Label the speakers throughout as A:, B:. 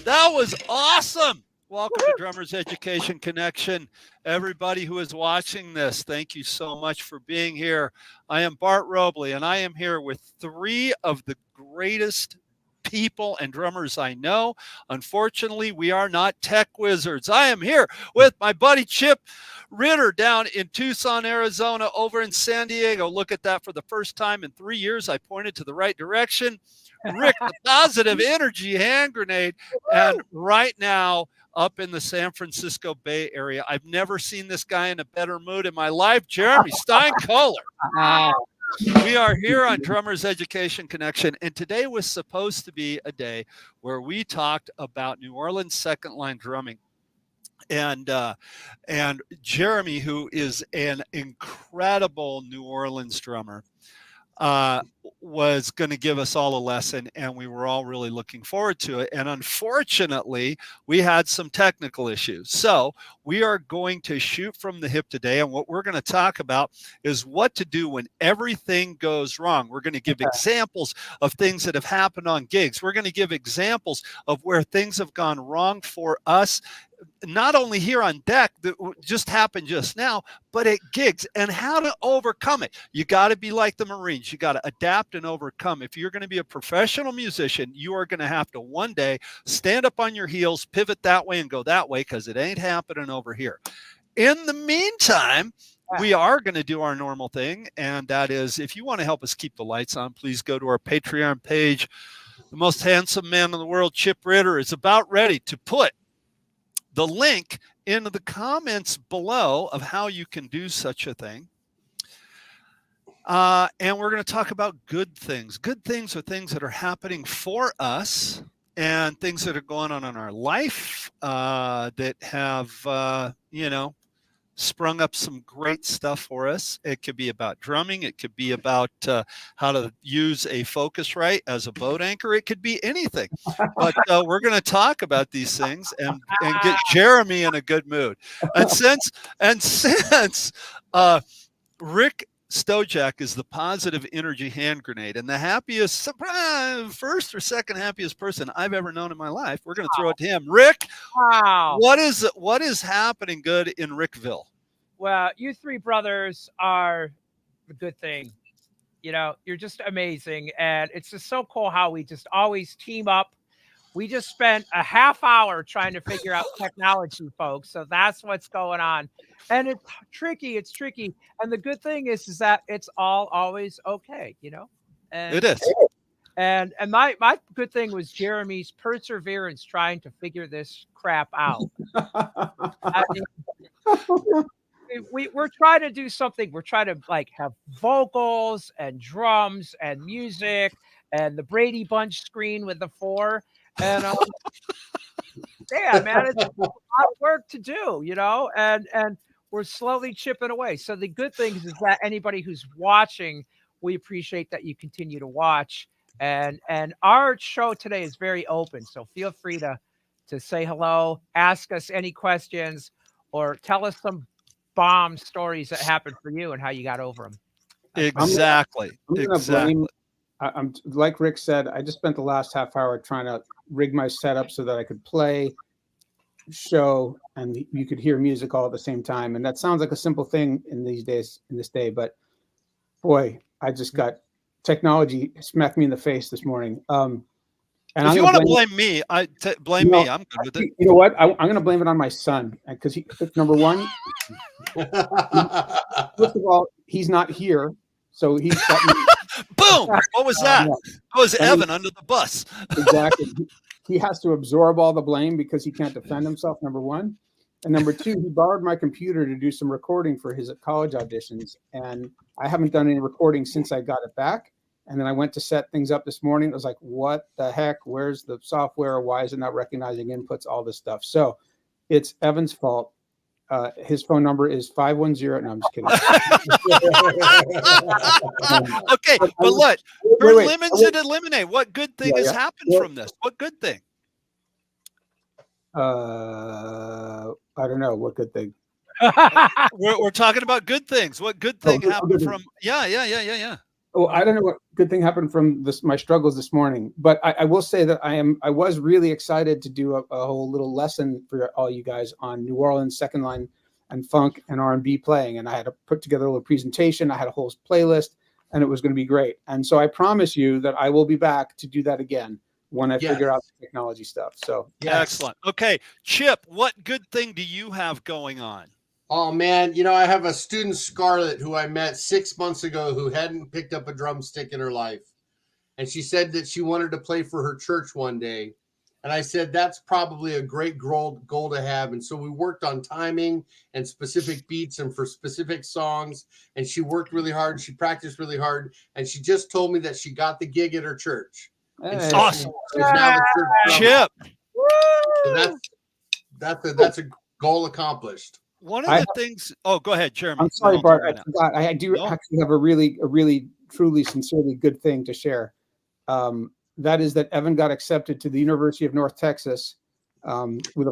A: That was awesome. Welcome to Drummers Education Connection. Everybody who is watching this, thank you so much for being here. I am Bart Robley, and I am here with three of the greatest people and drummers I know. Unfortunately, we are not tech wizards. I am here with my buddy Chip Ritter down in Tucson, Arizona, over in San Diego. Look at that, for the first time in 3 years, I pointed to the right direction. Rick, the positive energy hand grenade. And right now, up in the San Francisco Bay Area, I've never seen this guy in a better mood in my life, Jeremy Steinkoler. We are here on Drummers Education Connection, and today was supposed to be a day where we talked about New Orleans second line drumming. And Jeremy, who is an incredible New Orleans drummer, was going to give us all a lesson, and we were all really looking forward to it. And unfortunately, we had some technical issues. So we are going to shoot from the hip today, and what we're going to talk about is what to do when everything goes wrong. We're going to give examples of things that have happened on gigs. We're going to give examples of where things have gone wrong for us, not only here on deck that just happened just now, but at gigs, and how to overcome it. You got to be like the Marines. You got to adapt and overcome. If you're going to be a professional musician, you are going to have to one day stand up on your heels, pivot that way and go that way, because it ain't happening over here. In the meantime, we are going to do our normal thing, and that is, if you want to help us keep the lights on, please go to our Patreon page. The most handsome man in the world, Chip Ritter, is about ready to put the link into the comments below of how you can do such a thing. And we're going to talk about good things. Good things are things that are happening for us and things that are going on in our life that have, sprung up some great stuff for us. It could be about drumming. It could be about how to use a Focusrite as a boat anchor. It could be anything. But we're going to talk about these things and get Jeremy in a good mood. And since Rick Stojak is the positive energy hand grenade and the happiest, first or second happiest person I've ever known in my life, we're going to throw it to him. Rick,
B: wow.
A: What is happening good in Rickville?
B: Well, you three brothers are the good thing. You know, you're just amazing. And it's just so cool how we just always team up. We just spent a half hour trying to figure out technology, folks. So that's what's going on. And it's tricky. It's tricky. And the good thing is that it's all always okay, you know? And
A: it is.
B: And my good thing was Jeremy's perseverance trying to figure this crap out. I mean, we're trying to do something. We're trying to like have vocals and drums and music and the Brady Bunch screen with the 4. And yeah, man, it's a lot of work to do, you know, and we're slowly chipping away. So the good thing is that anybody who's watching, we appreciate that you continue to watch. And our show today is very open. So feel free to say hello, ask us any questions, or tell us some bomb stories that happened for you and how you got over them.
A: Exactly.
C: I'm like Rick said, I just spent the last half hour trying to rig my setup so that I could play, show, and you could hear music all at the same time. And that sounds like a simple thing in this day, but boy, I just got technology smacked me in the face this morning. And
A: if you want to blame me, blame me. I'm good with it.
C: You know what? I'm going to blame it on my son, because number one, first of all, he's not here, so he's got me.
A: Boom! What was that? That was Evan under the bus.
C: Exactly. He has to absorb all the blame because he can't defend himself, number one. And number two, he borrowed my computer to do some recording for his college auditions. And I haven't done any recording since I got it back. And then I went to set things up this morning. It was like, what the heck? Where's the software? Why is it not recognizing inputs? All this stuff. So it's Evan's fault. His phone number is 510. No, I'm just kidding.
A: Okay, but look, for lemons and lemonade, what good thing has happened from this? What good thing?
C: I don't know. What good thing?
A: We're talking about good things. What good thing happened from? Yeah.
C: Oh, I don't know what good thing happened from my struggles this morning, but I will say that I was really excited to do a whole little lesson for all you guys on New Orleans second line and funk and R&B playing, and I had to put together a little presentation. I had a whole playlist, and it was going to be great. And so I promise you that I will be back to do that again when I figure out the technology stuff. So
A: Excellent. Okay, Chip, what good thing do you have going on?
D: Oh man, I have a student, Scarlett, who I met 6 months ago, who hadn't picked up a drumstick in her life. And she said that she wanted to play for her church one day. And I said, that's probably a great goal to have. And so we worked on timing and specific beats and for specific songs. And she worked really hard. She practiced really hard. And she just told me that she got the gig at her church. And so
A: awesome.
D: she's now the church drummer.
A: Chip.
D: So that's a goal accomplished.
A: One of the things. Oh, go ahead, Jeremy.
C: I'm sorry, Bart. I forgot. I do actually have a really, truly, sincerely good thing to share. That is that Evan got accepted to the University of North Texas with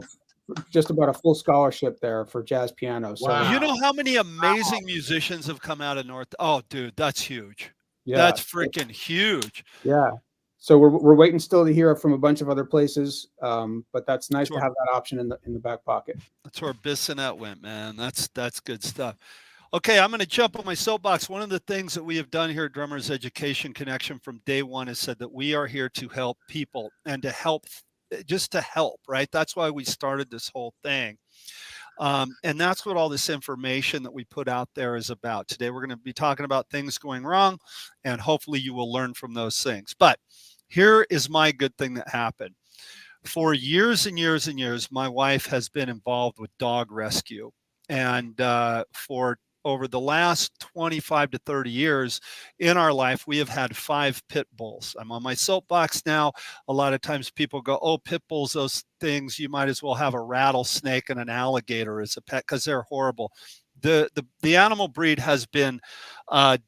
C: just about a full scholarship there for jazz piano. So
A: you know how many amazing musicians have come out of North? Oh, dude, that's huge.
C: Yeah,
A: that's freaking huge.
C: Yeah. So we're waiting still to hear from a bunch of other places, but that's nice to have that option in the back pocket.
A: That's where Bissonette went, man. That's good stuff. Okay, I'm going to jump on my soapbox. One of the things that we have done here at Drummers Education Connection from day one is said that we are here to help people and to help, just to help, right? That's why we started this whole thing. And that's what all this information that we put out there is about. Today, we're going to be talking about things going wrong, and hopefully you will learn from those things. But here is my good thing that happened. For years and years and years, my wife has been involved with dog rescue. And for over the last 25 to 30 years in our life, we have had 5 pit bulls. I'm on my soapbox now. A lot of times people go, oh, pit bulls, those things, you might as well have a rattlesnake and an alligator as a pet because they're horrible. The animal breed has been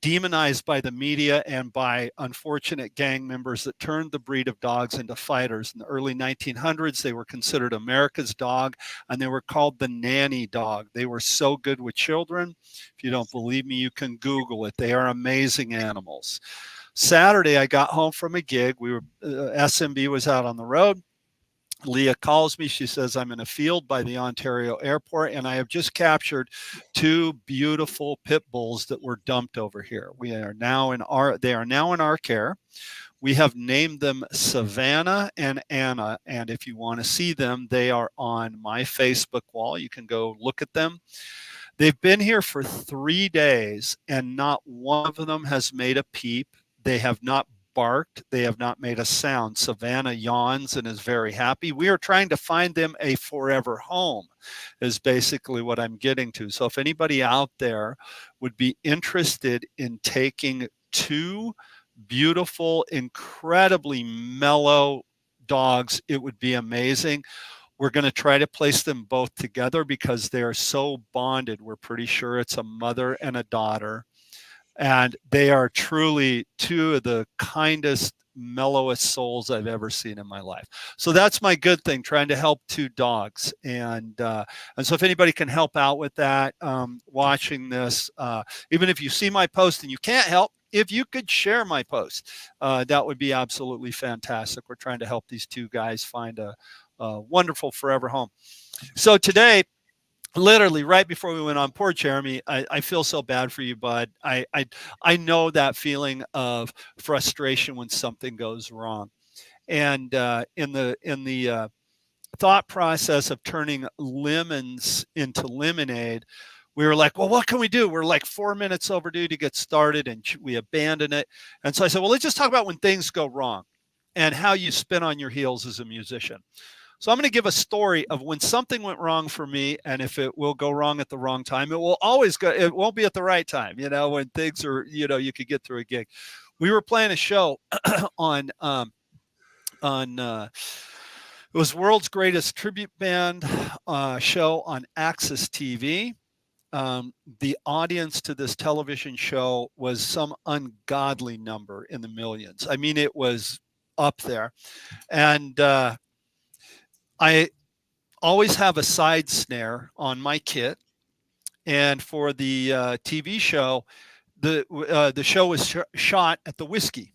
A: demonized by the media and by unfortunate gang members that turned the breed of dogs into fighters. In the early 1900s, they were considered America's dog, and they were called the nanny dog. They were so good with children. If you don't believe me, you can Google it. They are amazing animals. Saturday, I got home from a gig. SMB was out on the road. Leah calls me. She says, I'm in a field by the Ontario airport, and I have just captured 2 beautiful pit bulls that were dumped over here. They are now in our care. We have named them Savannah and Anna. And if you want to see them, they are on my Facebook wall. You can go look at them. They've been here for 3 days, and not one of them has made a peep. They have not barked. They have not made a sound. Savannah yawns and is very happy. We are trying to find them a forever home, is basically what I'm getting to. So if anybody out there would be interested in taking 2 beautiful, incredibly mellow dogs, it would be amazing. We're going to try to place them both together because they are so bonded. We're pretty sure it's a mother and a daughter. And they are truly 2 of the kindest, mellowest souls I've ever seen in my life. So that's my good thing, trying to help 2 dogs. And so if anybody can help out with that, watching this, even if you see my post and you can't help, if you could share my post, that would be absolutely fantastic. We're trying to help these 2 guys find a wonderful forever home. So today, literally right before we went on, poor Jeremy, I feel so bad for you, bud. I know that feeling of frustration when something goes wrong. And in the thought process of turning lemons into lemonade, we were like, well, what can we do? We're like 4 minutes overdue to get started, and we abandoned it. And so I said, well, let's just talk about when things go wrong and how you spin on your heels as a musician. So I'm going to give a story of when something went wrong for me, and if it will go wrong at the wrong time, it will always go. It won't be at the right time, when things are, you could get through a gig. We were playing a show on it was World's Greatest Tribute Band show on Access TV. The audience to this television show was some ungodly number in the millions. I mean, it was up there. And I always have a side snare on my kit. And for the TV show, The show was shot at the Whiskey,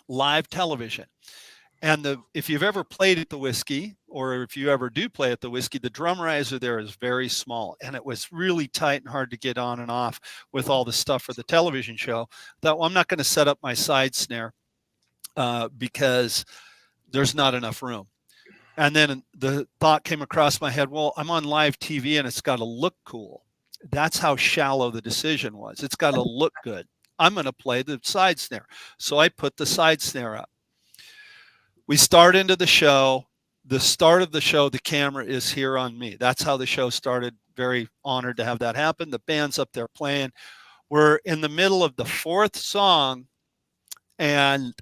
A: live television. And if you've ever played at the Whiskey, or if you ever do play at the Whiskey, the drum riser there is very small, and it was really tight and hard to get on and off with all the stuff for the television show. That well, I'm not going to set up my side snare because there's not enough room. And then the thought came across my head, well, I'm on live TV and it's got to look cool. That's how shallow the decision was. It's got to look good. I'm going to play the side snare. So I put the side snare up. We start into the show. The start of the show, the camera is here on me. That's how the show started. Very honored to have that happen. The band's up there playing. We're in the middle of the fourth song, and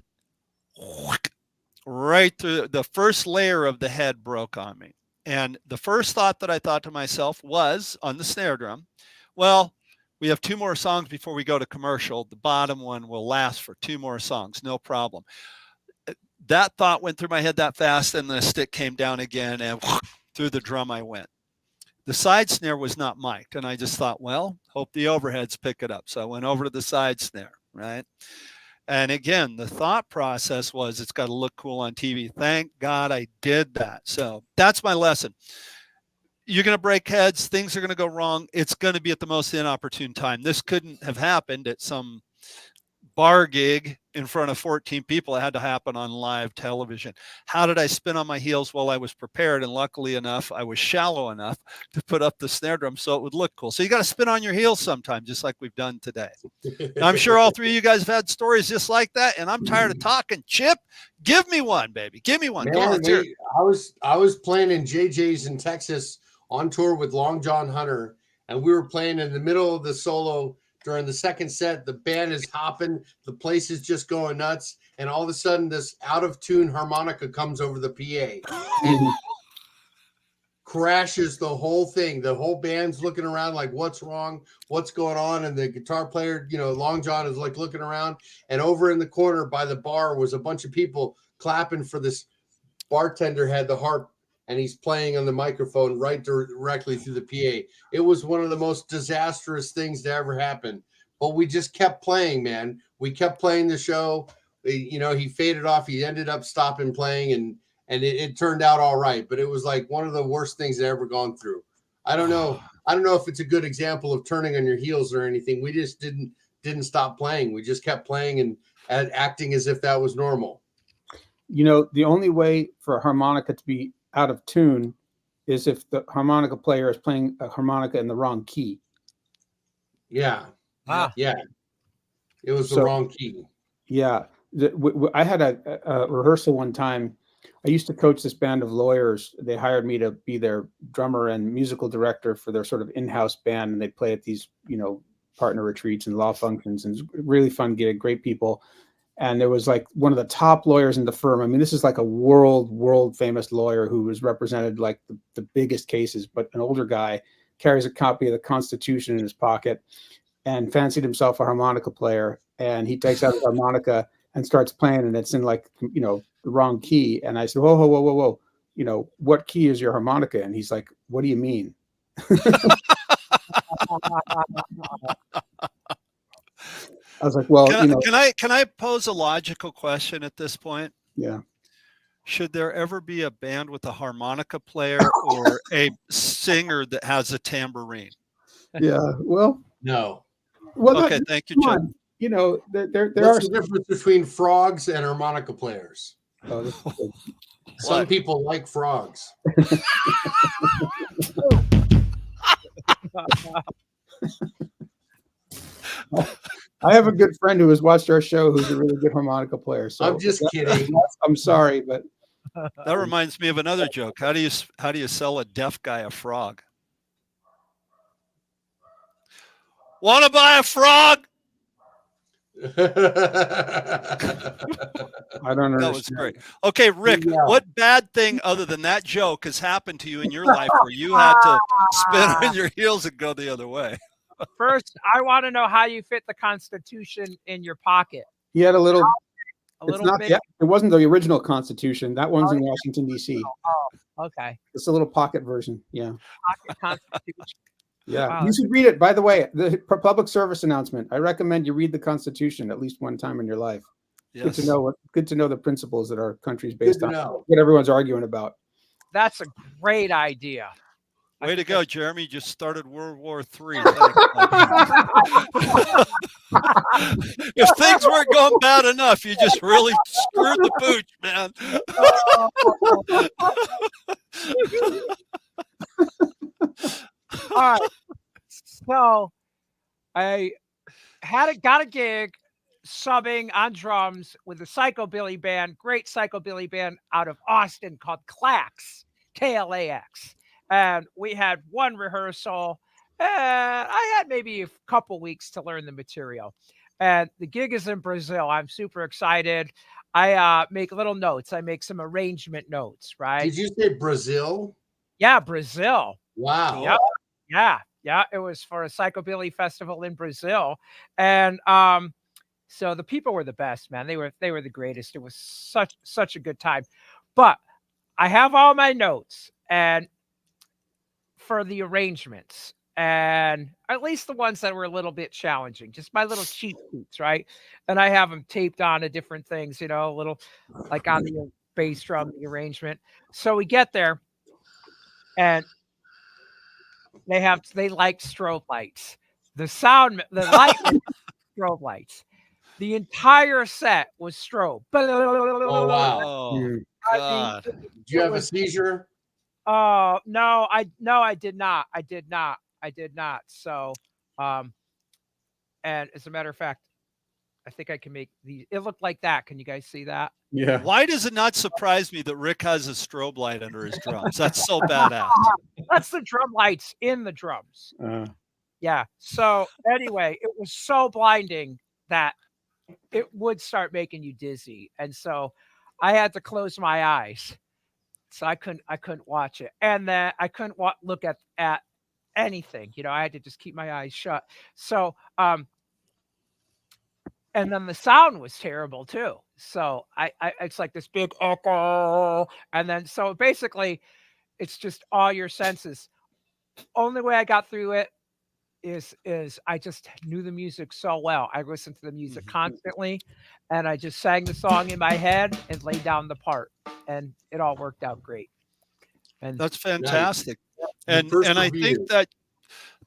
A: right through the first layer of the head broke on me. And the first thought that I thought to myself was on the snare drum, well, we have 2 more songs before we go to commercial. The bottom one will last for 2 more songs, no problem. That thought went through my head that fast, and the stick came down again, and through the drum I went. The side snare was not mic'd, and I just thought, well, hope the overheads pick it up. So I went over to the side snare, right? And again, the thought process was it's got to look cool on TV. Thank God I did that. So that's my lesson. You're going to break heads. Things are going to go wrong. It's going to be at the most inopportune time. This couldn't have happened at some bar gig in front of 14 people. It had to happen on live television. How did I spin on my heels? Well, I was prepared, and luckily enough, I was shallow enough to put up the snare drum so it would look cool. So you got to spin on your heels sometime, just like we've done today. Now, I'm sure all 3 of you guys have had stories just like that, and I'm tired of talking. Chip, give me one, baby. Give me one.
D: Man, I was playing in JJ's in Texas on tour with Long John Hunter, and we were playing in the middle of the solo. During the second set, the band is hopping, the place is just going nuts, and all of a sudden this out-of-tune harmonica comes over the PA and crashes the whole thing. The whole band's looking around like, what's wrong? What's going on? And the guitar player, Long John is like looking around, and over in the corner by the bar was a bunch of people clapping for this bartender had the harp, and he's playing on the microphone right directly through the PA. It was one of the most disastrous things to ever happen. But we just kept playing, man. We kept playing the show. He faded off. He ended up stopping playing, and it turned out all right. But it was like one of the worst things I've ever gone through. I don't know if it's a good example of turning on your heels or anything. We just didn't stop playing. We just kept playing and acting as if that was normal.
C: The only way for a harmonica to be out of tune is if the harmonica player is playing a harmonica in the wrong key.
D: Yeah. Yeah. It was the wrong key.
C: Yeah. I had a rehearsal one time. I used to coach this band of lawyers. They hired me to be their drummer and musical director for their sort of in-house band. And they play at these, partner retreats and law functions, and it's really fun gig, great people. And there was like one of the top lawyers in the firm. I mean, this is like a world famous lawyer who was represented like the biggest cases, but an older guy carries a copy of the Constitution in his pocket and fancied himself a harmonica player. And he takes out his harmonica and starts playing, and it's in like, the wrong key. And I said, whoa. What key is your harmonica? And he's like, what do you mean? I was like, well,
A: can I pose a logical question at this point?
C: Yeah.
A: Should there ever be a band with a harmonica player or a singer that has a tambourine?
C: Yeah. Well,
D: no.
C: Well,
A: okay. Thank you, Chip.
D: There are the difference between frogs and harmonica players.
C: Oh,
D: some people like frogs.
C: I have a good friend who has watched our show who's a really good harmonica player. So
D: I'm just kidding.
C: I'm sorry, but
A: that reminds me of another joke. How do you sell a deaf guy a frog? Want to buy a frog?
C: I don't know.
A: That was great. Okay, Rick, what bad thing other than that joke has happened to you in your life where you had to spin on your heels and go the other way?
B: First, I want to know how you fit the Constitution in your pocket.
C: He had a little
B: bit.
C: It wasn't the original Constitution. That one's in Washington, D.C.
B: Oh, okay.
C: It's a little pocket version. Yeah.
B: Pocket Constitution.
C: Yeah,
B: Wow.
C: you should read it. By the way, the public service announcement. I recommend you read the Constitution at least one time in your life. Good to
A: Yes.
C: know good to know the principles that our country's
D: Good
C: based
D: to
C: on.
D: know.
C: What everyone's arguing about.
B: That's a great idea. I
A: Way to
B: think
A: go,
B: that's-
A: Jeremy. Just started World War III. Thanks, bud. If things weren't going bad enough, you just really screwed the pooch, man.
B: All right. So I got a gig subbing on drums with a psychobilly band, great psychobilly band out of Austin called Klax, Klax. And we had one rehearsal, and I had maybe a couple weeks to learn the material. And the gig is in Brazil. I'm super excited. I make little notes. I make some arrangement notes, right?
D: Did you say Brazil?
B: Yeah, Brazil.
D: Wow.
A: Cool.
B: Yeah. Yeah, yeah, it was for a psychobilly festival in Brazil, and so the people were the best, man. They were the greatest. It was such a good time. But I have all my notes and for the arrangements, and at least the ones that were a little bit challenging, just my little cheat sheets, right? And I have them taped onto different things, you know, a little like on the bass drum, the arrangement. So we get there, and they like strobe lights. The light strobe lights. The entire set was strobe.
D: Oh wow.
A: Oh,
C: Mm.
B: I
A: God.
B: mean,
D: Did you have a
B: was-
D: seizure?
B: Oh no, I did not. I did not. So, and as a matter of fact, I think I can make these. It looked like that. Can you guys see that?
C: Yeah.
A: Why does it not surprise me that Rick has a strobe light under his drums? That's so badass.
B: That's the drum lights in the drums. Yeah. So anyway, it was so blinding that it would start making you dizzy, and so I had to close my eyes, so I couldn't watch it, and then I couldn't look at anything. You know, I had to just keep my eyes shut. So and then the sound was terrible too. So I it's like this big echo, and then so basically, it's just all your senses. Only way I got through it is I just knew the music so well. I listened to the music constantly, and I just sang the song in my head and laid down the part, and it all worked out great. And
A: That's fantastic. And
D: You
A: I think
D: persevered.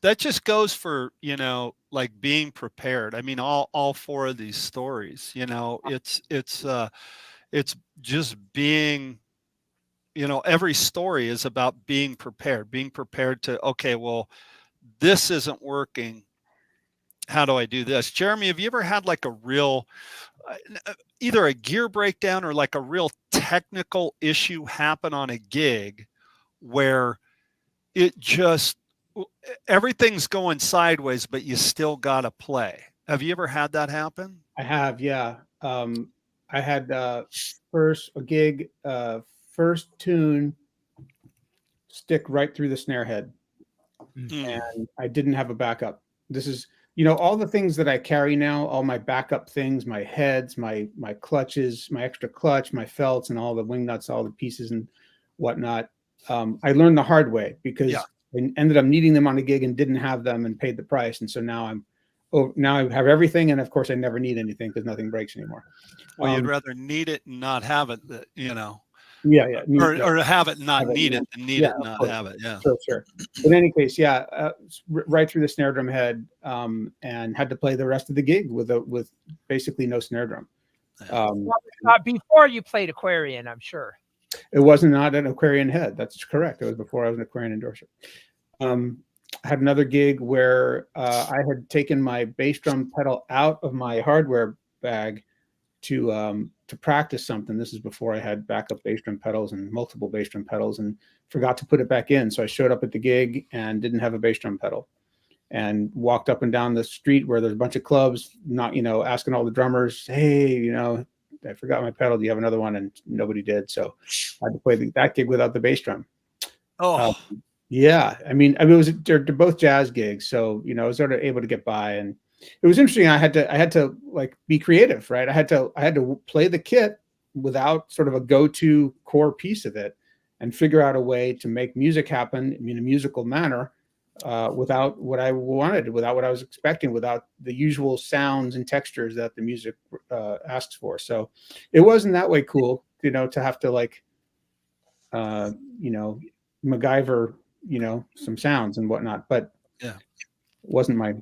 A: that just goes for, you know, like being prepared. I mean, all four of these stories, you know, it's just being, you know, every story is about being prepared to, okay, well, this isn't working. How do I do this? Jeremy, have you ever had like a real, either a gear breakdown or like a real technical issue happen on a gig where it just, everything's going sideways, but you still got to play? Have you ever had that happen?
C: I have, yeah. I had first a gig, first tune stick right through the snare head, and I didn't have a backup. This is, you know, all the things that I carry now, all my backup things, my heads, my clutches, my extra clutch, my felts, and all the wing nuts, all the pieces and whatnot. I learned the hard way because
A: Yeah.
C: I ended up needing them on a gig and didn't have them and paid the price, and so now now I have everything, and of course I never need anything because nothing breaks anymore.
A: Well, you'd rather need it and not have it, you know,
C: Yeah, yeah.
A: or have it and not
C: Have it,
A: need
C: yeah.
A: it and need
C: Yeah,
A: it and
C: of
A: not
C: course.
A: have it. Yeah.
C: Sure. In any case, yeah, right through the snare drum head, and had to play the rest of the gig with basically no snare drum.
B: before you played Aquarian, I'm sure.
C: It wasn't not an Aquarian head. That's correct. It was before I was an Aquarian endorser. I had another gig where I had taken my bass drum pedal out of my hardware bag to practice something. This is before I had backup bass drum pedals and multiple bass drum pedals, and forgot to put it back in. So I showed up at the gig and didn't have a bass drum pedal, and walked up and down the street where there's a bunch of clubs, not, you know, asking all the drummers, hey, you know, I forgot my pedal. Do you have another one? And nobody did. So I had to play that gig without the bass drum.
A: Oh,
C: Yeah, I mean, they're both jazz gigs, so you know, I was sort of able to get by, and it was interesting. I had to like be creative, right? I had to play the kit without sort of a go-to core piece of it, and figure out a way to make music happen in a musical manner without what I wanted, without what I was expecting, without the usual sounds and textures that the music asks for. So it wasn't that way cool, to have to like, you know, MacGyver, some sounds and whatnot, but
A: Yeah.
C: wasn't my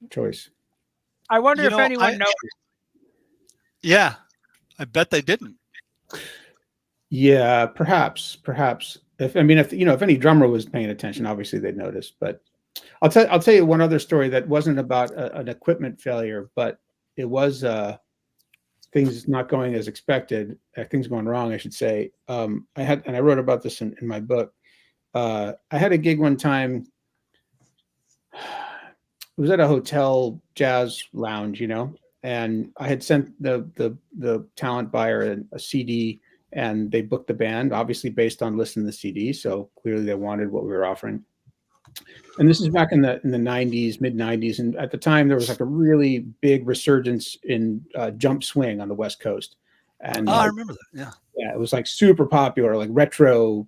C: choice.
B: I wonder
A: You
B: if
A: know,
B: anyone knows.
A: Yeah, I bet they didn't.
C: Yeah, perhaps. If any drummer was paying attention, obviously they'd notice. But I'll tell you one other story that wasn't about an equipment failure, but it was things not going as expected, things going wrong, I should say. I wrote about this in my book. I had a gig one time. It was at a hotel jazz lounge, and I had sent the talent buyer a CD, and they booked the band, obviously based on listening to the CD. So clearly they wanted what we were offering. And this is back in the '90s, mid '90s, and at the time there was like a really big resurgence in jump swing on the West Coast, and
A: Oh, I remember that. Yeah.
C: yeah, it was like super popular, like retro,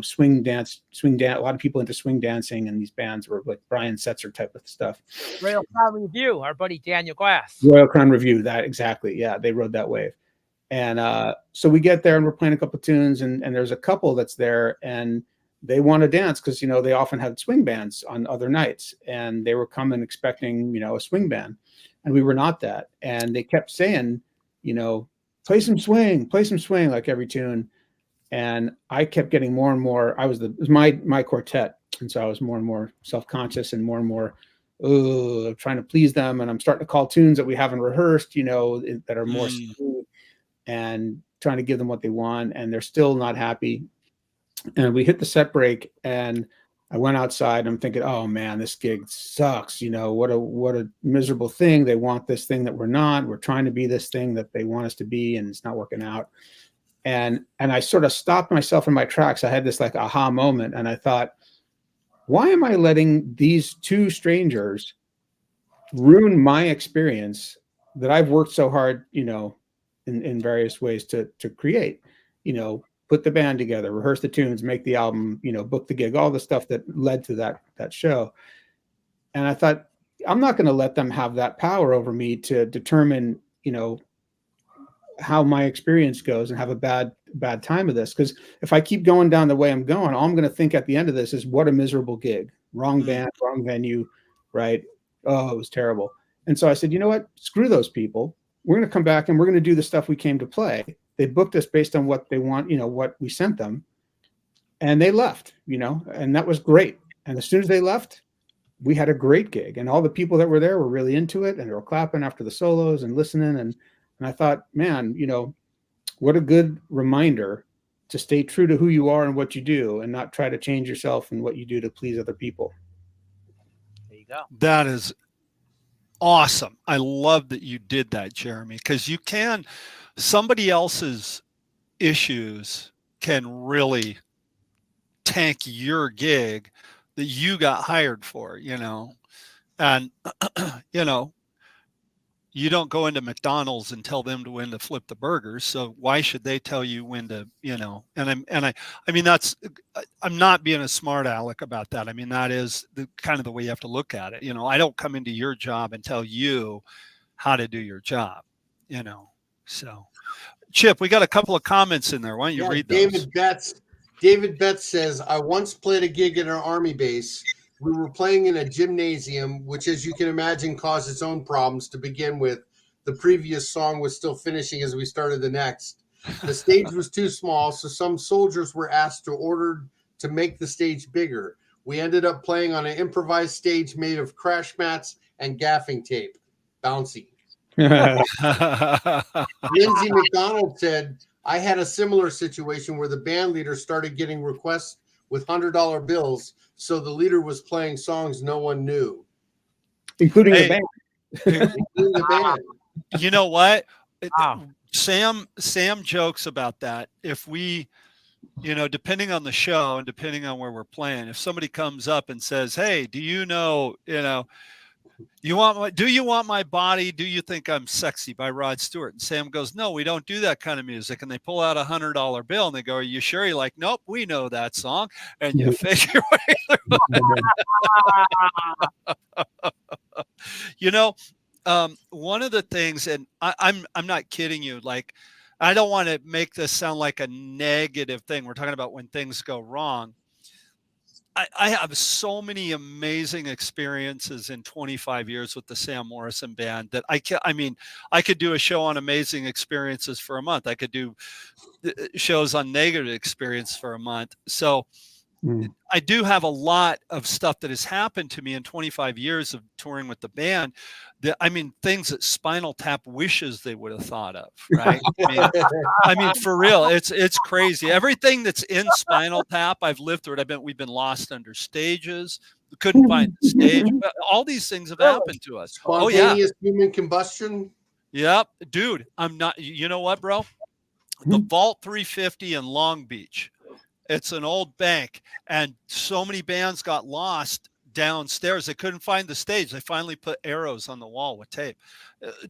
C: swing dance. A lot of people into swing dancing, and these bands were like Brian Setzer type of stuff.
B: Rail Sound Review, our buddy Daniel Glass.
C: Royal Crown Review, that exactly. Yeah, they rode that wave. And so we get there and we're playing a couple tunes, and there's a couple that's there, and they want to dance because they often have swing bands on other nights, and they were coming expecting a swing band, and we were not that. And they kept saying, play some swing, like every tune. And I kept getting more and more. It was my quartet, and so I was more and more self-conscious and more trying to please them. And I'm starting to call tunes that we haven't rehearsed, that are more smooth, and trying to give them what they want, and they're still not happy. And we hit the set break, and I went outside. I'm thinking, oh man, this gig sucks. What a miserable thing. They want this thing that we're not. We're trying to be this thing that they want us to be, and it's not working out. And I sort of stopped myself in my tracks. I had this like aha moment, and I thought, why am I letting these two strangers ruin my experience that I've worked so hard, in various ways to create, put the band together, rehearse the tunes, make the album, book the gig, all the stuff that led to that show. And I thought, I'm not going to let them have that power over me to determine, how my experience goes and have a bad time of this. Because if I keep going down the way I'm going, all I'm going to think at the end of this is, what a miserable gig, wrong band, wrong venue, right? Oh, it was terrible. And so I said, you know what? Screw those people. We're going to come back and we're going to do the stuff we came to play. They booked us based on what they want, what we sent them. And they left, and that was great. And as soon as they left, we had a great gig. And all the people that were there were really into it, and they were clapping after the solos and listening. And I thought, man, what a good reminder to stay true to who you are and what you do, and not try to change yourself and what you do to please other people.
B: There you go.
A: That is awesome. I love that you did that, Jeremy, because somebody else's issues can really tank your gig that you got hired for, and, you don't go into McDonald's and tell them when to flip the burgers. So why should they tell you when to, and I mean, I'm not being a smart aleck about that. I mean, that is the kind of the way you have to look at it. I don't come into your job and tell you how to do your job, so Chip, we got a couple of comments in there. Why don't you read those?
D: David Betts says, I once played a gig at an army base. We were playing in a gymnasium, which, as you can imagine, caused its own problems to begin with. The previous song was still finishing as we started the next. The stage was too small, so some soldiers were asked to order to make the stage bigger. We ended up playing on an improvised stage made of crash mats and gaffing tape. Bouncy. Lindsay McDonald said, I had a similar situation where the band leader started getting requests with $100 bills, so the leader was playing songs no one knew,
C: including the band.
D: including the band.
A: You know what?
B: Wow.
A: Sam jokes about that. If we, depending on the show and depending on where we're playing, if somebody comes up and says, "Hey, do you know, Do you want my body? Do you think I'm sexy by Rod Stewart? And Sam goes, no, we don't do that kind of music. And they pull out $100 bill and they go, are you sure? You're like, nope, we know that song. And you figure, you know, one of the things, and I'm not kidding you, like, I don't want to make this sound like a negative thing. We're talking about when things go wrong. I have so many amazing experiences in 25 years with the Sam Morrison Band that I mean, I could do a show on amazing experiences for a month. I could do shows on negative experience for a month. So I do have a lot of stuff that has happened to me in 25 years of touring with the band. That, I mean, things that Spinal Tap wishes they would have thought of, right? I mean, for real, it's crazy. Everything that's in Spinal Tap, I've lived through it. We've been lost under stages. We couldn't find the stage. All these things have happened to us.
D: Spontaneous human combustion.
A: Yep, dude. I'm not. You know what, bro? The Vault 350 in Long Beach. It's an old bank, and so many bands got lost downstairs. They couldn't find the stage. They finally put arrows on the wall with tape.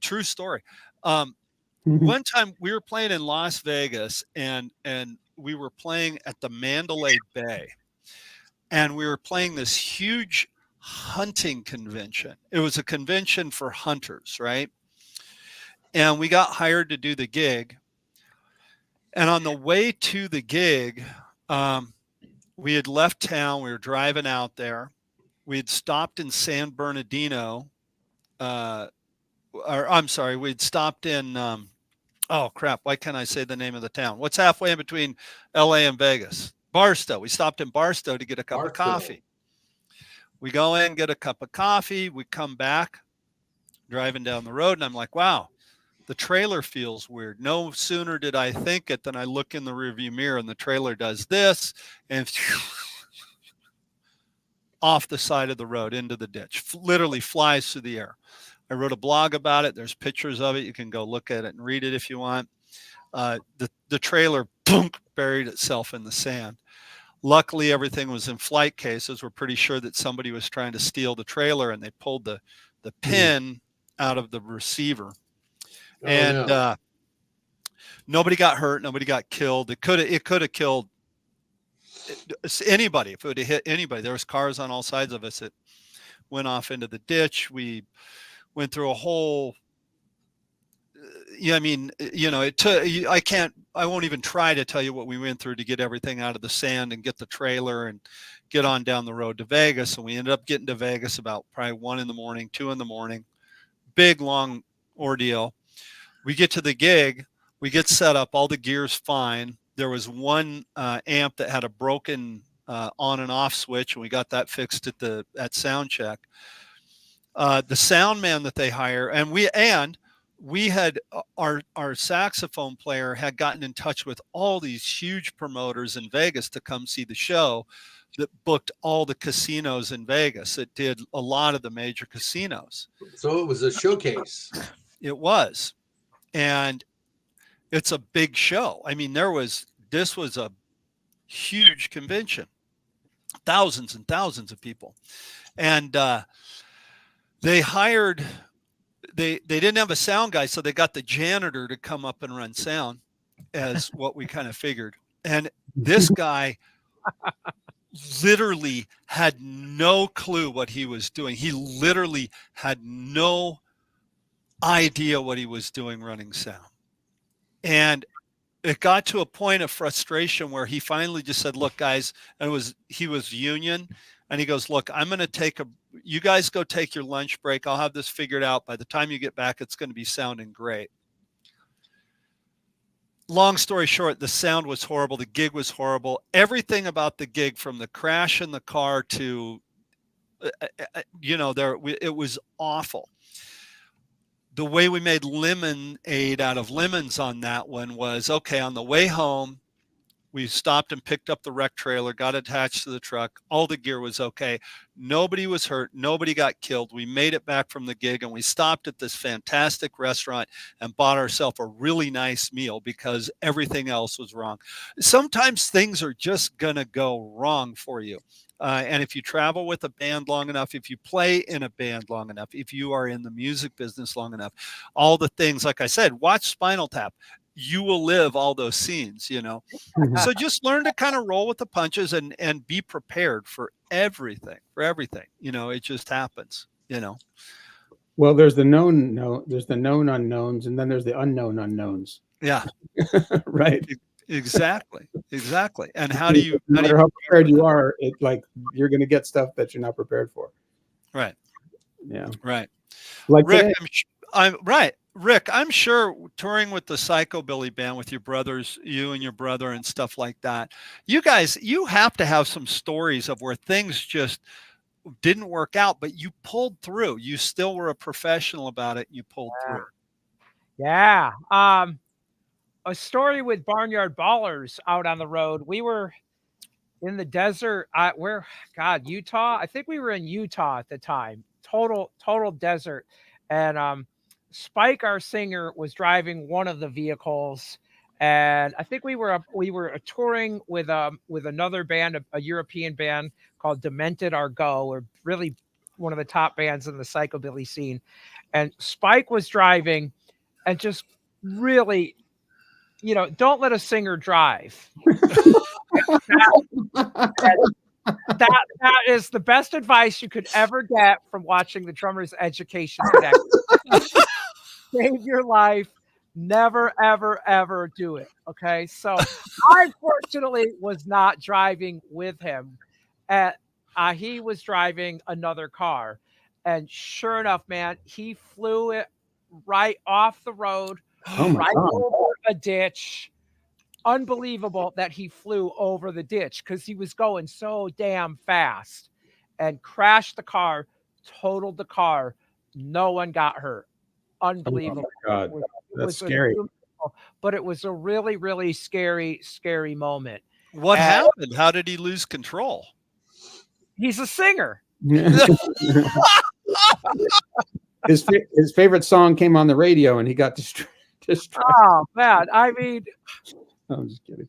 A: True story. One time we were playing in Las Vegas, and we were playing at the Mandalay Bay, and we were playing this huge hunting convention. It was a convention for hunters, right? And we got hired to do the gig. And on the way to the gig, we had left town. We were driving out there. We had stopped in San Bernardino. We'd stopped in, oh crap, why can't I say the name of the town? What's halfway in between LA and Vegas? Barstow. We stopped in Barstow to get a cup of coffee. We go in, get a cup of coffee. We come back, driving down the road, and I'm like, wow, the trailer feels weird. No sooner did I think it than I look in the rearview mirror and the trailer does this and off the side of the road into the ditch, literally flies through the air. I wrote a blog about it. There's pictures of it. You can go look at it and read it if you want. The trailer boom, buried itself in the sand. Luckily, everything was in flight cases. We're pretty sure that somebody was trying to steal the trailer, and they pulled the pin out of the receiver. Nobody got hurt. Nobody got killed. It could have killed anybody if it would have hit anybody. There was cars on all sides of us. It went off into the ditch. We went through a whole. I mean, it took. I won't even try to tell you what we went through to get everything out of the sand and get the trailer and get on down the road to Vegas. And we ended up getting to Vegas about probably 1 a.m, 2 a.m. Big long ordeal. We get to the gig, we get set up, all the gear's fine. There was one amp that had a broken on and off switch, and we got that fixed at sound check. The sound man that they hire, and we had our saxophone player had gotten in touch with all these huge promoters in Vegas to come see the show that booked all the casinos in Vegas. It did a lot of the major casinos.
D: So it was a showcase.
A: It was. And it's a big show. I mean, this was a huge convention, thousands and thousands of people. And they didn't have a sound guy, so they got the janitor to come up and run sound, as what we kind of figured. And this guy literally had no clue what he was doing. He literally had no idea what he was doing running sound. And it got to a point of frustration where he finally just said, look, guys, and he was union. And he goes, look, I'm going to you guys go take your lunch break. I'll have this figured out. By the time you get back, it's going to be sounding great. Long story short, the sound was horrible. The gig was horrible. Everything about the gig, from the crash in the car to, it was awful. The way we made lemonade out of lemons on that one was, okay, on the way home, We stopped and picked up the wreck trailer, got attached to the truck. All the gear was okay. Nobody was hurt. Nobody got killed. We made it back from the gig, and we stopped at this fantastic restaurant and bought ourselves a really nice meal because everything else was wrong. Sometimes things are just going to go wrong for you. And if you travel with a band long enough, if you play in a band long enough, if you are in the music business long enough, all the things, like I said, watch Spinal Tap. You will live all those scenes, you know. So just learn to kind of roll with the punches and be prepared for everything, you know. It just happens, you know.
C: Well, there's the known unknowns, and then there's the unknown unknowns.
A: Yeah.
C: Right.
A: Exactly. And how do you,
C: no matter how prepared you are, it like you're going to get stuff that you're not prepared for.
A: Right.
C: Yeah.
A: Right.
C: Like
A: Rick,
C: today.
A: I'm right. Rick, I'm sure touring with the Psychobilly band with your brothers, you and your brother and stuff like that, you guys, you have to have some stories of where things just didn't work out, but you pulled through. You still were a professional about it. You pulled through.
B: Yeah. A story with Barnyard Ballers out on the road. We were in the desert. Utah. I think we were in Utah at the time. Total desert. And Spike, our singer, was driving one of the vehicles, and I think we were touring with another band, a European band called Demented Argo, or really one of the top bands in the psychobilly scene. And Spike was driving, and just really, you know, don't let a singer drive. That is the best advice you could ever get from watching the Drummer's Education today. Save your life. Never, ever, ever do it. Okay. So I fortunately was not driving with him. He was driving another car. And sure enough, man, he flew it right off the road, right over a ditch. Unbelievable that he flew over the ditch because he was going so damn fast, and crashed the car, totaled the car. No one got hurt. Unbelievable.
C: Oh my God. That's scary.
B: But it was a really, really scary moment.
A: What happened? How did he lose control?
B: He's a singer.
C: His favorite song came on the radio, and he got distracted.
B: Oh man, I mean,
C: I'm just kidding.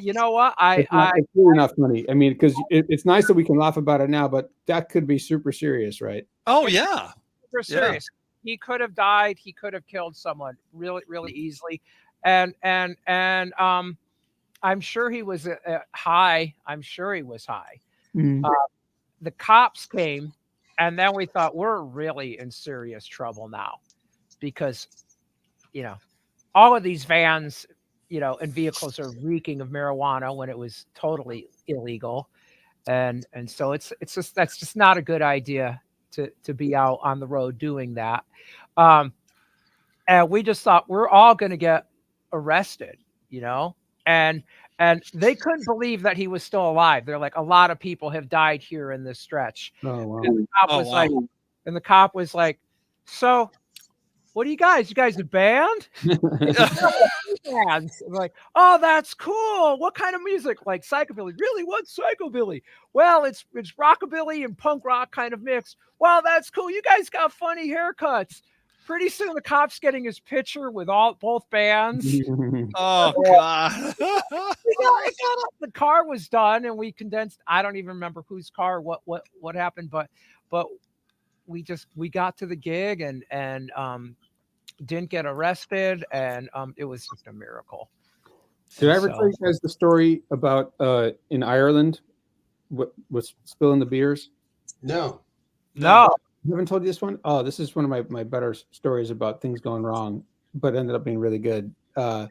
B: You know what?
C: It's really not funny. I mean, because it's nice that we can laugh about it now, but that could be super serious, right?
A: Oh yeah,
B: super serious. Yeah. He could have died. He could have killed someone really, really easily. And I'm sure he was high. I'm sure he was high. Mm. The cops came, and then we thought, we're really in serious trouble now, because, you know, all of these vans, you know, and vehicles are reeking of marijuana when it was totally illegal. And so that's just not a good idea to be out on the road doing that. And we just thought, we're all going to get arrested, you know, and they couldn't believe that he was still alive. They're like, a lot of people have died here in this stretch. Oh, wow. And the cop was like, so what are you guys? You guys a band? Bands. Like, oh, that's cool. What kind of music? Like psychobilly. Really? What's psychobilly? Well, it's rockabilly and punk rock kind of mix. Well, that's cool. You guys got funny haircuts. Pretty soon the cop's getting his picture with both bands.
A: Oh God.
B: The car was done, and we condensed. I don't even remember whose car, what happened, but we got to the gig and didn't get arrested, and it was just a miracle.
C: Did I ever tell you guys the story about in Ireland what was spilling the beers?
D: No.
C: I haven't told you this one. Oh, this is one of my better stories about things going wrong, but ended up being really good. So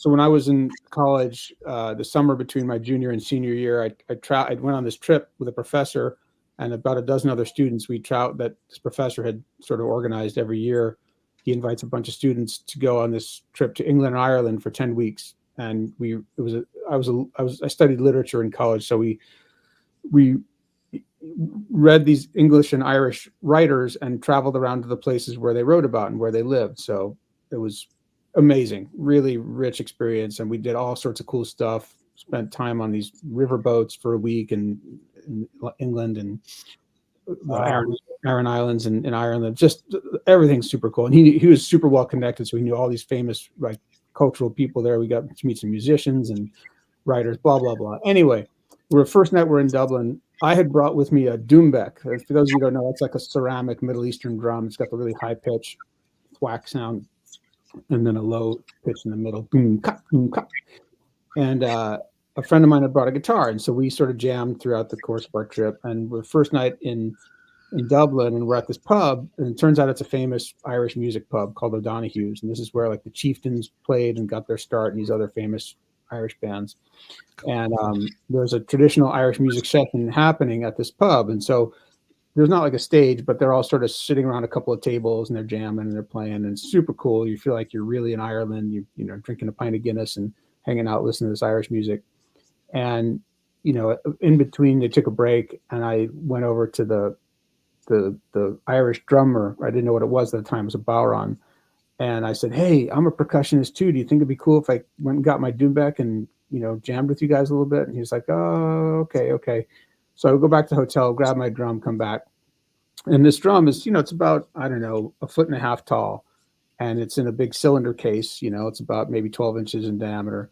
C: when I was in college, the summer between my junior and senior year, I went on this trip with a professor and about a dozen other students. That this professor had sort of organized every year. He invites a bunch of students to go on this trip to England and Ireland for 10 weeks. And I studied literature in college, so we read these English and Irish writers and traveled around to the places where they wrote about and where they lived. So it was amazing, really rich experience. And we did all sorts of cool stuff. Spent time on these river boats for a week in England and Aran Islands and in Ireland. Just everything's super cool. And he was super well connected, so he knew all these famous like cultural people there. We got to meet some musicians and writers, blah blah blah. Anyway, first night we're in Dublin. I had brought with me a doumbek. For those of you who don't know, it's like a ceramic Middle Eastern drum. It's got the really high pitch thwack sound, and then a low pitch in the middle. Boom, ka, boom, ka. And a friend of mine had brought a guitar, and so we sort of jammed throughout the course of our trip. And we're first night in Dublin, and we're at this pub, and it turns out it's a famous Irish music pub called O'Donoghue's, and this is where like the Chieftains played and got their start, and these other famous Irish bands. And there's a traditional Irish music session happening at this pub, and so there's not like a stage, but they're all sort of sitting around a couple of tables and they're jamming and they're playing, and it's super cool. You feel like you're really in Ireland. You know, drinking a pint of Guinness and hanging out, listening to this Irish music. And you know, in between, they took a break, and I went over to the Irish drummer. I didn't know what it was at the time. It was a Bowron. And I said, hey, I'm a percussionist too. Do you think it'd be cool if I went and got my doumbek and, you know, jammed with you guys a little bit? And he was like, oh, okay. So I go back to the hotel, grab my drum, come back. And this drum is, you know, it's about, I don't know, 1.5 feet tall. And it's in a big cylinder case, you know, it's about maybe 12 inches in diameter.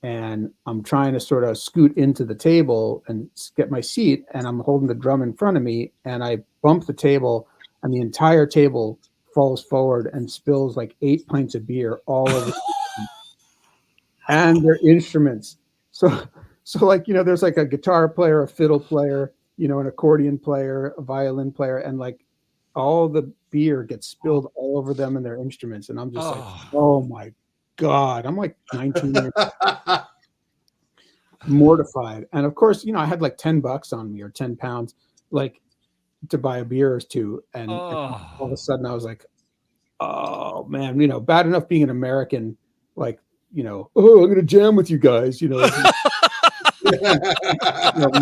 C: And I'm trying to sort of scoot into the table and get my seat. And I'm holding the drum in front of me. And I bump the table, and the entire table falls forward and spills like 8 pints of beer all over and their instruments. So like, you know, there's like a guitar player, a fiddle player, you know, an accordion player, a violin player, and like all the beer gets spilled all over them and their instruments. And I'm just like, oh my God, I'm like 19 years mortified. And of course, you know, I had like $10 on me or 10 pounds, like to buy a beer or two. And all of a sudden I was like, oh man, you know, bad enough being an American, like, you know, oh, I'm going to jam with you guys, you know,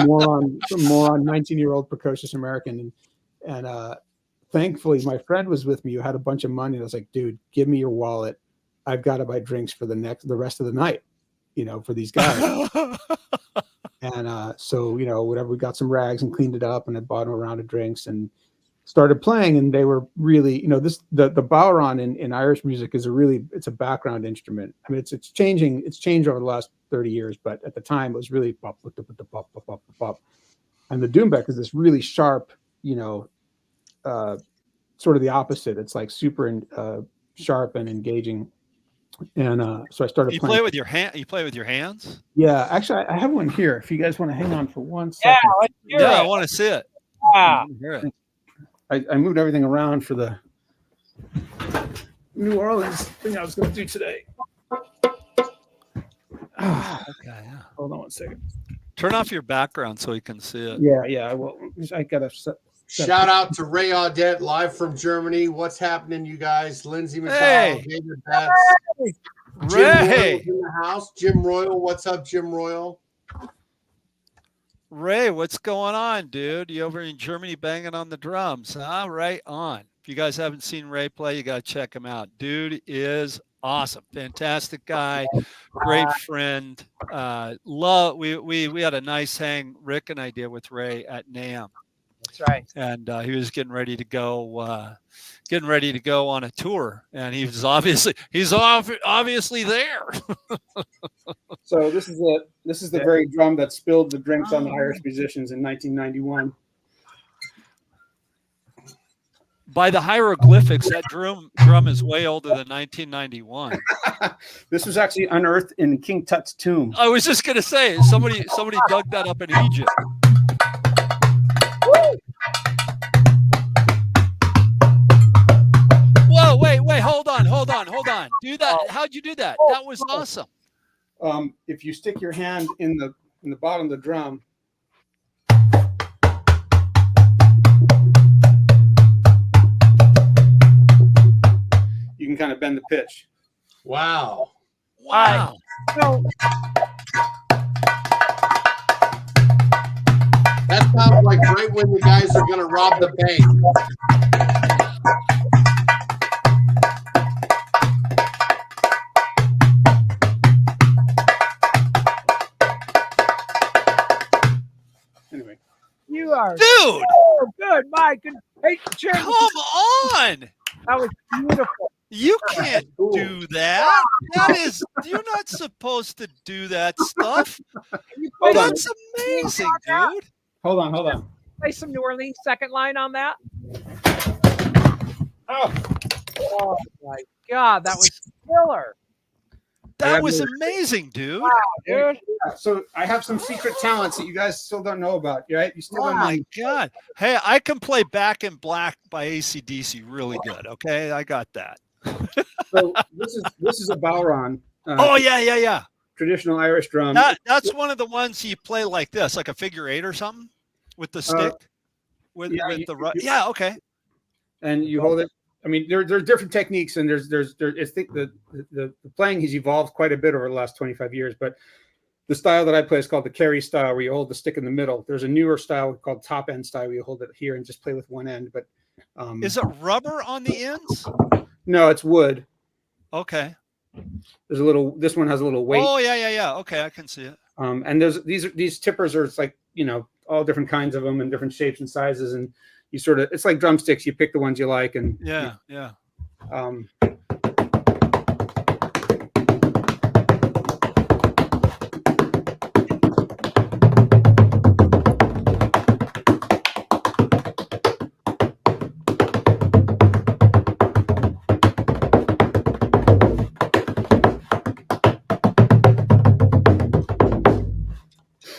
C: moron, 19-year-old precocious American. And thankfully my friend was with me who had a bunch of money. And I was like, dude, give me your wallet. I've got to buy drinks for the rest of the night, you know, for these guys. And so, you know, whatever, we got some rags and cleaned it up, and I bought them a round of drinks and started playing. And they were really, you know, the Bowron in Irish music is it's a background instrument. I mean, it's changed over the last 30 years, but at the time it was really pop, pop, pop, pop, pop, pop. And the doumbek is this really sharp, you know, sort of the opposite. It's like super sharp and engaging. And so I started playing.
A: Play with your hand. You play with your hands?
C: Yeah, actually, I have one here. If you guys want to hang on for 1 second.
A: I want to see it.
B: Yeah.
C: I moved everything around for the New Orleans thing I was going to do today.
A: Okay, yeah.
C: Hold on 1 second.
A: Turn off your background so you can see it.
C: Yeah. Well, I got to
D: shout out to Ray Audette live from Germany. What's happening, you guys? Lindsay McDowell, David Betts, Jim Royal's in the house. Jim Royal, what's up, Jim Royal?
A: Ray, what's going on, dude? You over in Germany banging on the drums, huh? Right on. If you guys haven't seen Ray play, you got to check him out. Dude is awesome. Fantastic guy. Great friend. We had a nice hang, Rick and I did, with Ray at NAMM.
B: That's right.
A: And he was getting ready to go on a tour, and he's obviously there.
C: So this is the very drum that spilled the drinks on the Irish musicians in 1991.
A: By the hieroglyphics, that drum is way older than 1991.
C: This was actually unearthed in King Tut's tomb.
A: I was just gonna say, somebody dug that up in Egypt. Whoa, wait, hold on. Do that. How'd you do that? That was awesome.
C: If you stick your hand in the bottom of the drum, you can kind of bend the pitch.
D: Wow.
B: So,
D: that sounds like right when the guys are going to rob the bank.
B: You are
A: Dude,
B: so good. My goodness. Hey, Jeremy,
A: come on.
B: that was beautiful.
A: You can't
C: Cool.
A: do that. You're not supposed to do that stuff.
B: Can you play,
C: Hold on.
A: That's amazing, dude.
C: Hold on.
B: play some New Orleans second line on that?
C: Oh,
B: Oh my God, that was killer.
A: That was amazing, dude.
B: Wow, dude.
C: yeah. So I have some secret talents that you guys still don't know about, right? You still
A: Oh
C: don't know.
A: my God. Hey, I can play Back in Black by AC/DC really good. Okay. I got that.
C: So this is a Bowron.
A: Oh, yeah.
C: Traditional Irish drum.
A: That's one of the ones you play like this, like a figure eight or something with the stick. Yeah, okay.
C: And you hold it. I mean, there's different techniques, and there's I think the playing has evolved quite a bit over the last 25 years. But the style that I play is called the carry style, where you hold the stick in the middle. There's a newer style called top end style, where you hold it here and just play with one end. But
A: is it rubber on the ends?
C: No, it's wood.
A: Okay.
C: There's a little. This one has a little weight.
A: Oh yeah. Okay, I can see it.
C: And these tippers are, it's like, all different kinds of them and different shapes and sizes, and you it's like drumsticks. You pick the ones you like, and
A: Yeah.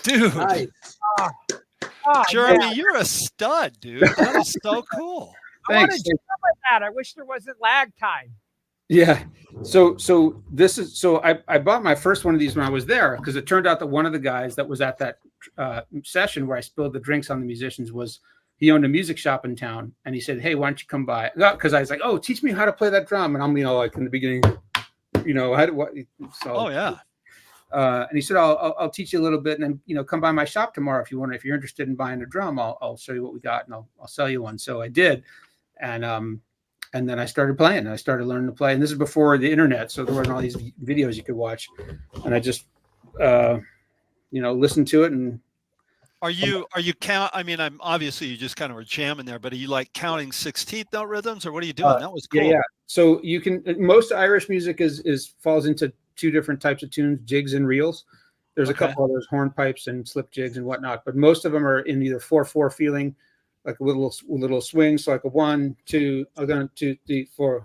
A: Dude,
D: Nice.
A: Jeremy, you're a stud, dude. That was so cool.
B: I want
C: Thanks.
B: to jump with that. I wish there wasn't lag time.
C: Yeah. So I bought my first one of these when I was there, because it turned out that one of the guys that was at that session where I spilled the drinks on the musicians he owned a music shop in town, and he said, "Hey, why don't you come by?" Because I was like, "Oh, teach me how to play that drum," and I'm like in the beginning,
A: Oh yeah.
C: And he said, I'll teach you a little bit, and then, come by my shop tomorrow if you want. If you're interested in buying a drum, I'll show you what we got, and I'll sell you one. So I did, and then I started playing. And I started learning to play. And this is before the internet, so there weren't all these videos you could watch. And I just, listened to it. And
A: Are you I mean, I'm obviously you just kind of were jamming there, but are you like counting 16th note rhythms, or what are you doing? That was cool.
C: Yeah. So you can. Most Irish music falls into two different types of tunes: jigs and reels. There's a couple others, hornpipes and slip jigs and whatnot, but most of them are in either 4/4 feeling, like a little swing, so like a 1 2, 1 2 3 4,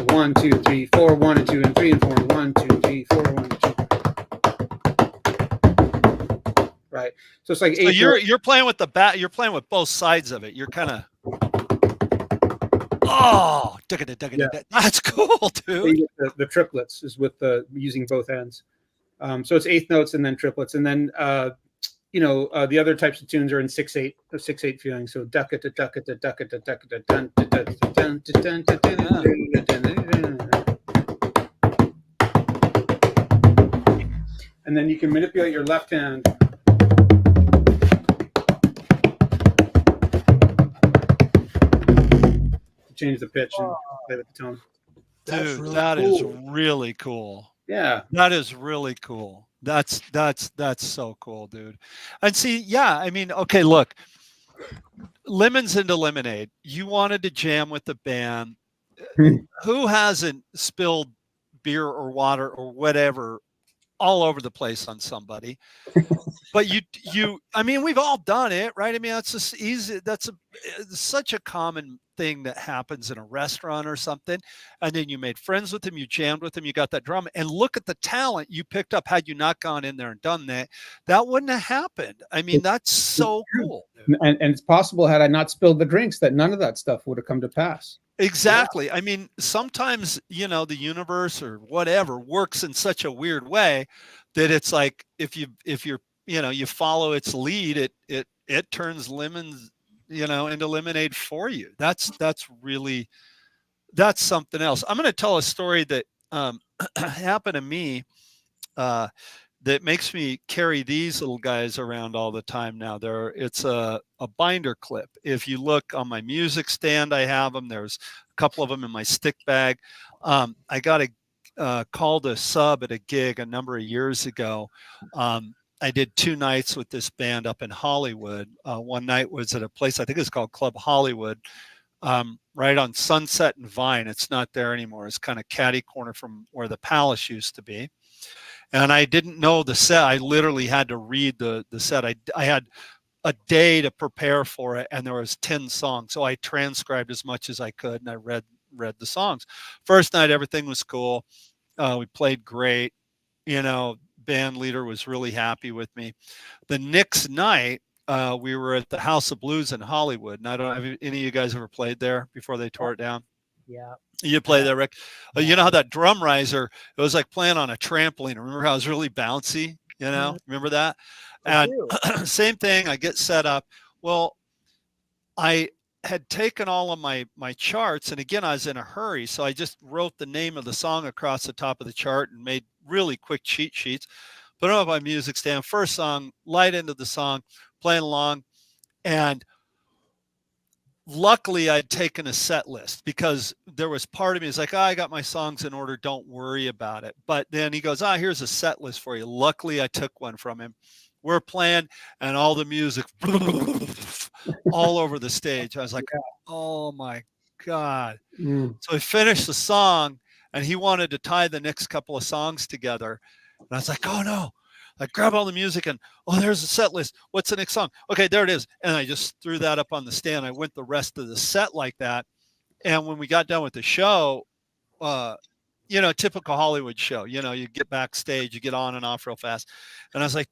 C: 1 2 3 4, 1 and 2 and 3 and 4, 1 2 3 4, 1 and 2. Right. So it's like
A: So you're playing with the bat. You're playing with both sides of it. You're kind of. Oh, that's cool, dude.
C: The triplets is with using both ends. So it's eighth notes and then triplets, and then the other types of tunes are in 6/8 feeling. So duck it, duck it, duck it, duck it, dun dun dun dun dun. And then you can manipulate your left hand. Change the pitch and play with the tone.
A: Dude,
D: really
A: that is
D: cool.
A: really cool.
C: Yeah.
A: That is really cool. That's so cool, dude. And see, yeah, I mean, okay, look, Lemons into Lemonade. You wanted to jam with the band. Who hasn't spilled beer or water or whatever all over the place on somebody? But I mean, we've all done it, right? I mean, that's just easy. It's such a common thing that happens in a restaurant or something. And then you made friends with them, you jammed with them, you got that drum, and look at the talent you picked up. Had you not gone in there and done that, that wouldn't have happened. I mean, that's so cool.
C: And it's possible, had I not spilled the drinks, that none of that stuff would have come to pass.
A: Exactly. Yeah. I mean, sometimes, the universe or whatever works in such a weird way that it's like, if you're, you follow its lead, it turns lemons, into lemonade for you. That's something else. I'm going to tell a story that happened to me that makes me carry these little guys around all the time now. It's a binder clip. If you look on my music stand, I have them. There's a couple of them in my stick bag. I got called a sub at a gig a number of years ago. I did 2 nights with this band up in Hollywood. One night was at a place, I think it's called Club Hollywood, right on Sunset and Vine. It's not there anymore. It's kind of catty corner from where the Palace used to be. And I didn't know the set. I literally had to read the set. I had a day to prepare for it, and there was 10 songs. So I transcribed as much as I could, and I read the songs. First night, everything was cool. We played great. Band leader was really happy with me. The next night, we were at the House of Blues in Hollywood. And I don't know, have any of you guys ever played there before they tore it down?
B: Yeah.
A: You play there, Rick? You know how that drum riser, it was like playing on a trampoline. Remember how it was really bouncy? Remember that? And same thing, I get set up. Well, I had taken all of my charts, and again, I was in a hurry, so I just wrote the name of the song across the top of the chart and made really quick cheat sheets. Put them up on music stand. First song, light into the song, playing along, and luckily I'd taken a set list, because there was part of me is like, I got my songs in order, don't worry about it. But then he goes, here's a set list for you. Luckily I took one from him. We're playing, and all the music all over the stage. I was like, oh my God. So we finished the song, and he wanted to tie the next couple of songs together. And I was like, oh no. I grab all the music, and there's a set list. What's the next song? Okay, there it is. And I just threw that up on the stand. I went the rest of the set like that. And when we got done with the show, typical Hollywood show, you get backstage, you get on and off real fast. And I was like,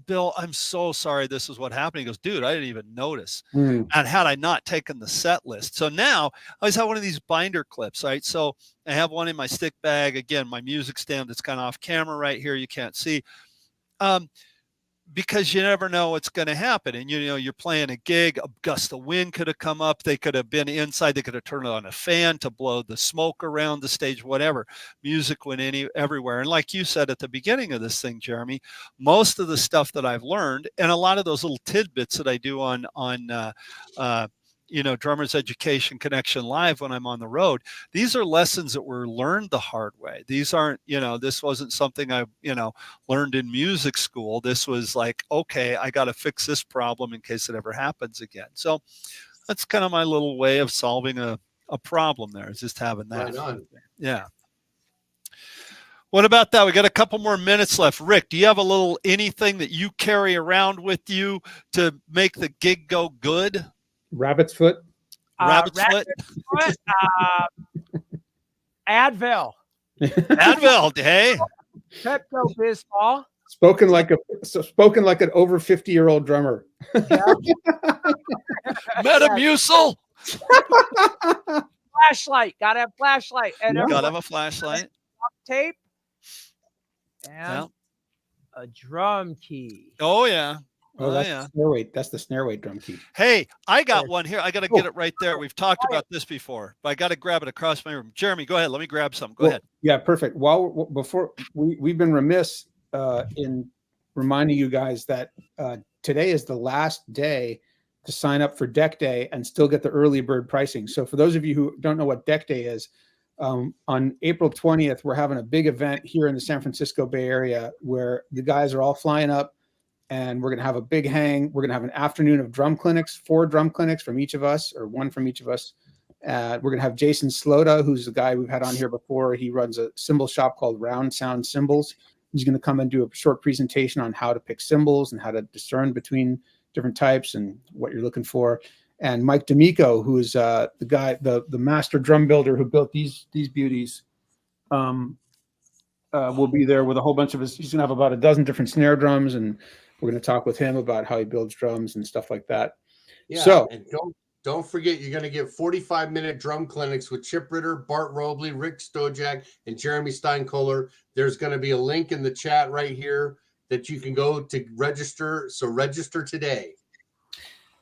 A: Bill, I'm so sorry this is what happened. He goes, dude, I didn't even notice. And had I not taken the set list. So now I always have one of these binder clips, right? So I have one in my stick bag. Again, my music stand that's kind of off camera right here. You can't see. Because you never know what's going to happen. And, you're playing a gig, a gust of wind could have come up. They could have been inside. They could have turned on a fan to blow the smoke around the stage, whatever. Music went everywhere. And like you said at the beginning of this thing, Jeremy, most of the stuff that I've learned, and a lot of those little tidbits that I do on Drummers Education Connection Live when I'm on the road, these are lessons that were learned the hard way. These aren't, this wasn't something I, learned in music school. This was like, okay, I got to fix this problem in case it ever happens again. So that's kind of my little way of solving a problem there, is just having that.
D: Right on.
A: Yeah. What about that? We got a couple more minutes left. Rick, do you have anything that you carry around with you to make the gig go good?
C: Rabbit's foot.
A: Rabbit's foot.
B: Advil.
A: Advil, hey.
B: Pepto-Bismol.
C: Spoken like an over 50-year-old drummer.
A: Metamucil.
B: Flashlight. Gotta have flashlight. And
A: gotta have a flashlight.
B: Tape. And a drum key.
A: Oh yeah.
C: That's the snare weight. That's the snare weight drum key.
A: Hey, I got one here. I got to get it right there. We've talked about this before, but I got to grab it across my room. Jeremy, go ahead. Let me grab some. Go ahead.
C: Yeah, perfect. Before we've been remiss in reminding you guys that today is the last day to sign up for Deck Day and still get the early bird pricing. So for those of you who don't know what Deck Day is, on April 20th, we're having a big event here in the San Francisco Bay Area where the guys are all flying up. And we're going to have a big hang. We're going to have an afternoon of drum clinics, 4 drum clinics from each of us, or 1 from each of us. We're going to have Jason Slota, who's the guy we've had on here before. He runs a cymbal shop called Round Sound Cymbals. He's going to come and do a short presentation on how to pick cymbals and how to discern between different types and what you're looking for. And Mike D'Amico, who is the guy, the master drum builder who built these beauties, will be there with a whole bunch of his. He's going to have about a dozen different snare drums, and we're going to talk with him about how he builds drums and stuff like that.
D: Yeah,
C: so,
D: and don't forget, you're going to get 45-minute drum clinics with Chip Ritter, Bart Robley, Rick Stojak, and Jeremy Steinkoler. There's going to be a link in the chat right here that you can go to register. So register today.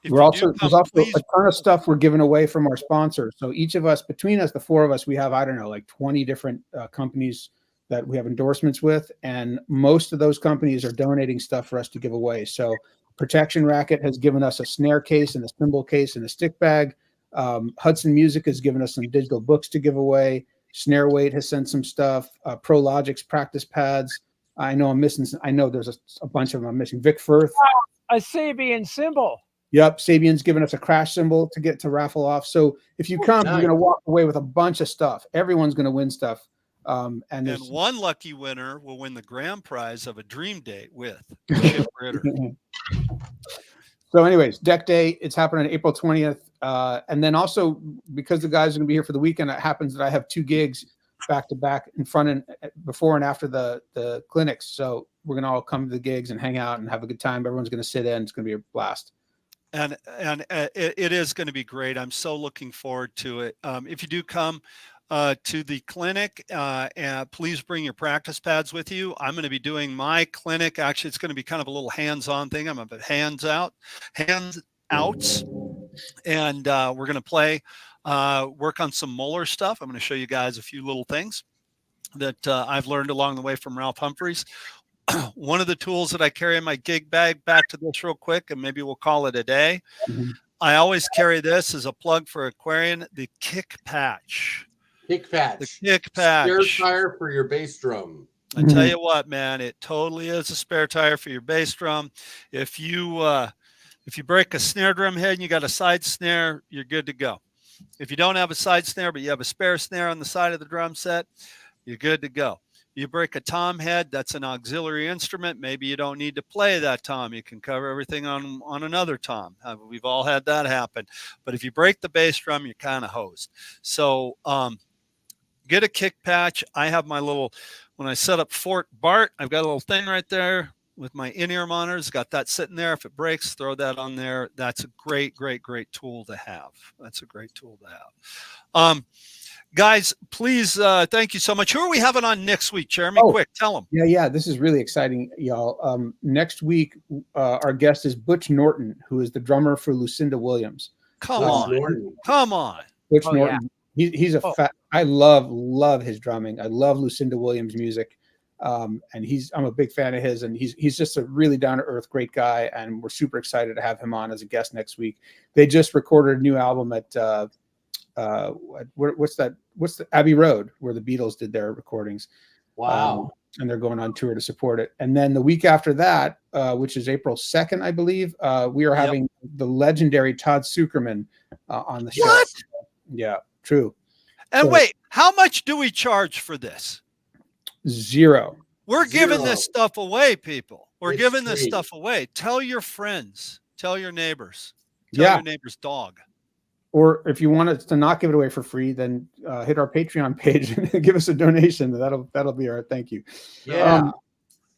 C: There's also a ton of stuff we're giving away from our sponsors. So each of us, between us, the 4 of us, we have, I don't know, like 20 different companies that we have endorsements with, and most of those companies are donating stuff for us to give away. So Protection Racket has given us a snare case and a cymbal case and a stick bag. Hudson Music has given us some digital books to give away. Snare Weight has sent some stuff. ProLogic's practice pads. I know I'm missing. I know there's a bunch of them I'm missing. Vic Firth.
B: A Sabian symbol.
C: Yep, Sabian's giving us a crash symbol to get to raffle off. So if you come,
D: nice.
C: you're going to walk away with a bunch of stuff. Everyone's going to win stuff.
A: And one lucky winner will win the grand prize of a dream date with Chip Ritter.
C: So anyways, deck day, it's happening on April 20th. And then also, because the guys are going to be here for the weekend, it happens that I have 2 gigs back to back in front and before and after the clinics. So we're going to all come to the gigs and hang out and have a good time. Everyone's going to sit in. It's going to be a blast.
A: And it is going to be great. I'm so looking forward to it. If you do come to the clinic, and please bring your practice pads with you. I'm going to be doing my clinic. Actually, it's going to be kind of a little hands-on thing. I'm going to put hands outs, and we're going to play, work on some molar stuff. I'm going to show you guys a few little things that I've learned along the way from Ralph Humphreys. One of the tools that I carry in my gig bag, back to this real quick, and maybe we'll call it a day.
C: Mm-hmm.
A: I always carry this as a plug for Aquarian, the kick patch.
D: Kick patch.
A: The kick patch.
D: Spare tire for your bass drum.
A: I tell you what, man, it totally is a spare tire for your bass drum. If you break a snare drum head and you got a side snare, you're good to go. If you don't have a side snare, but you have a spare snare on the side of the drum set, you're good to go. You break a tom head, that's an auxiliary instrument. Maybe you don't need to play that tom. You can cover everything on another tom. We've all had that happen. But if you break the bass drum, you're kind of hosed. So get a kick patch. I have my little, when I set up Fort Bart, I've got a little thing right there with my in-ear monitors. Got that sitting there. If it breaks, throw that on there. That's a great, great, great tool to have. That's a great tool to have. Guys, please, thank you so much. Who are we having on next week, Jeremy? Quick, tell them.
C: Yeah. This is really exciting, y'all. Next week, our guest is Butch Norton, who is the drummer for Lucinda Williams.
A: Come on.
C: Butch Norton. Yeah. He's a I love his drumming. I love Lucinda Williams' music. And I'm a big fan of his, and he's just a really down to earth, great guy. And we're super excited to have him on as a guest next week. They just recorded a new album at, what's the Abbey Road, where the Beatles did their recordings.
D: Wow.
C: And they're going on tour to support it. And then the week after that, which is April 2nd, I believe, we are having the legendary Todd Sucherman on the show.
A: What?
C: Yeah, true.
A: And
C: so,
A: wait, how much do we charge for this?
C: $0.
A: We're giving this stuff away, people. We're
D: It's
A: giving
D: free.
A: this stuff away. Tell your friends. Tell your neighbors. Tell your neighbor's dog.
C: Or if you want us to not give it away for free, then hit our Patreon page and give us a donation. That'll be our thank you.
D: Yeah.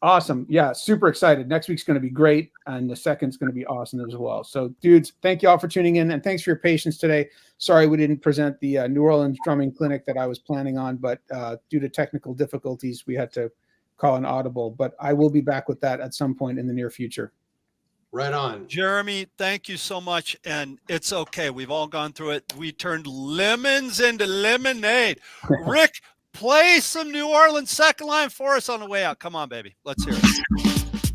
C: Awesome. Yeah, super excited. Next week's going to be great, and the second's going to be awesome as well. So, dudes, thank you all for tuning in, and thanks for your patience today. Sorry we didn't present the New Orleans drumming clinic that I was planning on, but due to technical difficulties, we had to call an audible. But I will be back with that at some point in the near future.
D: Right on.
A: Jeremy, thank you so much. And it's okay. We've all gone through it. We turned lemons into lemonade. Rick, play some New Orleans second line for us on the way out. Come on, baby. Let's hear it.